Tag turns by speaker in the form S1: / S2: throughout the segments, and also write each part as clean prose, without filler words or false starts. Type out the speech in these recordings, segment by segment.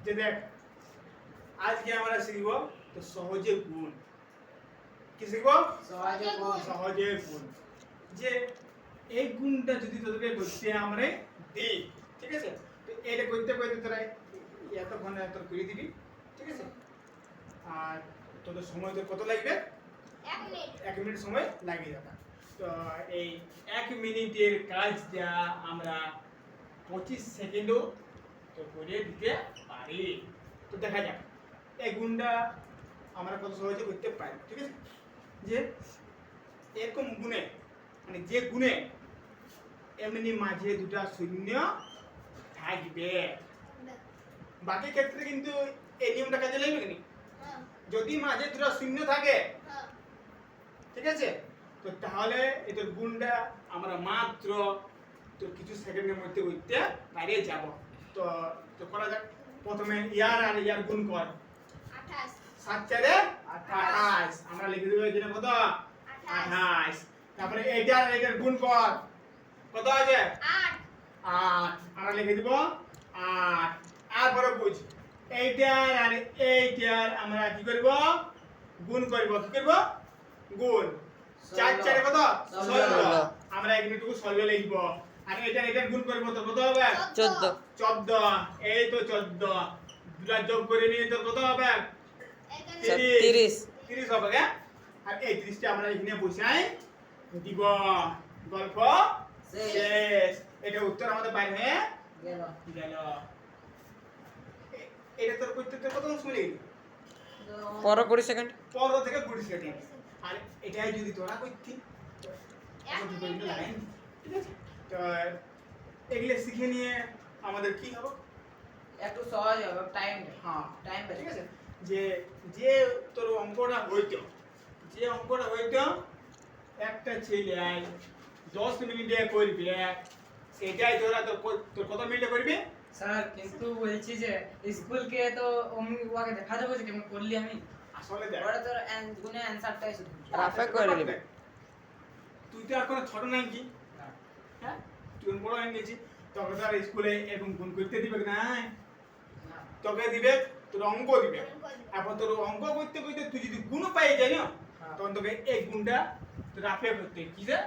S1: যে দেখ আজকে আমরা শিখব তো সহজে গুণ। কি শিখব? সহজে গুণ। যে এই গুণটা যদি তোদেরকে করতে আমরা দিই, ঠিক আছে, তো এটা করতে করতে তোরা এতক্ষণে তোর করে দিবি, ঠিক আছে। আর তোদের সময় তোর কত লাগবে? 1 মিনিট সময় লাগিয়ে যাবে। তো এই 1 মিনিটের কাজটা আমরা 25 সেকেন্ডও তো করে দিতে পারি। তো দেখা যাক এই গুণটা আমরা কত সহজে করতে পারি, ঠিক আছে। যে এরকম গুণে মানে যে গুণে এমনি মাঝে দুটা শূন্য থাকবে, বাকি ক্ষেত্রে কিন্তু এই নিয়মটা কাজে লাগবে কি? যদি মাঝে দুটা শূন্য থাকে, ঠিক আছে, তো তাহলে এটার গুণটা আমরা মাত্র তো কিছু সেকেন্ডের মধ্যে করতে পারে যাব। তো তো করা যাক। প্রথমে ইয়ার আর ইয়ার গুণ কর। 28 7 4 28 আমরা লিখে দেব এখানে কত? 28। তারপরে এইটার আর এটার গুণ কর। কত আছে? 8 8 আমরা লিখে দেব 8। আর পরে বুঝ এইটার আর এইটার আমরা কি করব? গুণ করব। কি করব? গুণ। 4 4 কত? 16। আমরা এখানেটুকু 16 লিখব। আর এটার গুণ করব তো কত হবে?
S2: 14
S1: 14। এই তো 14 দুটা যোগ করে নিয়ে তো কত হবে?
S2: 30
S1: 30 হবে। হ্যাঁ, আর এই 30টা আমরা এখানে বসাই দিব। গল্প শেষ। এটা উত্তর আমাদের বাইরে হয়ে গেল। এটা তোর করতে কত সময় লাগে?
S2: 20 সেকেন্ড।
S1: 15 থেকে 20 সেকেন্ড। আর এটাই যদি তোরা করতি এখন দুটো মিনিট লাগাই, ঠিক আছে। তো এগুলো শিখে নিয়ে আমাদের কি হবে?
S3: একটু সহজ হবে, টাইম
S1: হ্যাঁ
S3: টাইম
S1: ঠিক আছে। যে যে তোর অঙ্কটা হইতো, যে অঙ্কটা হইতো একটা ছেলে 10 মিনিটে করবে, সেটাই তোরা তোর কত মিনিটে করবি?
S3: স্যার কিন্তু বলছি যে স্কুলকে তো অমনি ওকে দেখা যাবে যে কেমন করলি আমি।
S1: আসলে দেখ
S3: ওরা তোর গুণে অ্যানসারটাই শুধু
S2: রাফে করে দিবে।
S1: তুই তো এখন ছোট নাই কি? হ্যাঁ, তুই বড় হয়ে গেছিস। তোকে তো আর স্কুলে এরকম গুণ করতে দিবে না। তোকে দিবে তোর অঙ্ক দিবে। এখন তোর অঙ্ক করতে করতে তুই যদি গুণ পাই যাই না, তখন তোকে এই গুণটা রাফে করতে কি যে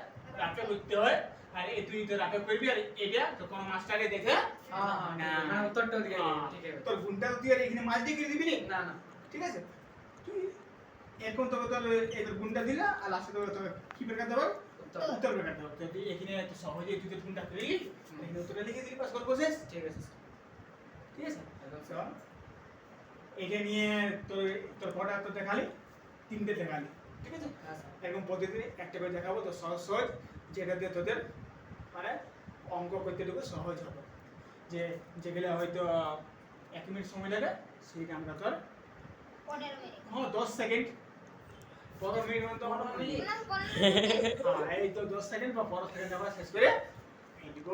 S1: রাফে করতে হয়। আর এই তুই তো রাফে করবি আর এটা তো কোন মাস্টারে দেখে
S3: না না উত্তরটা দিয়ে ঠিক আছে।
S1: তোর গুণটা তুই আর এখানে মাছ দিয়ে করে দিবি
S3: না না
S1: ঠিক আছে। তুই এখন তোকে তাহলে এদের গুণটা দিলা আর লাস্টে তোকে কি বের করতে হবে? উত্তর বের করতে হবে। তো তুই এখানে তো সহজেই তুই তোর গুণটা করলি, এখানে উত্তরটা লিখে দিবি, পাস করবো শেষ।
S3: ঠিক আছে
S1: ঠিক আছে। এটা নিয়ে তোর তোর কটা তো দেখালি, 3টে দেখালি, ঠিক আছে। এরকম পদ্ধতি একটা করে দেখাবো তো সহজ সহজ, যেটা দিয়ে তোদের মানে অঙ্ক করতে দেবো সহজ হবে। যে যেগুলো হয়তো 1 মিনিট সময় লাগে সেইটা আমরা তোর
S4: 15 মিনিট।
S1: হ্যাঁ 10 সেকেন্ড 15 মিনিট মতো
S3: মিনিট।
S1: হ্যাঁ এই তো 10 সেকেন্ড বা 15 সেকেন্ড আমরা শেষ করে এই দিব।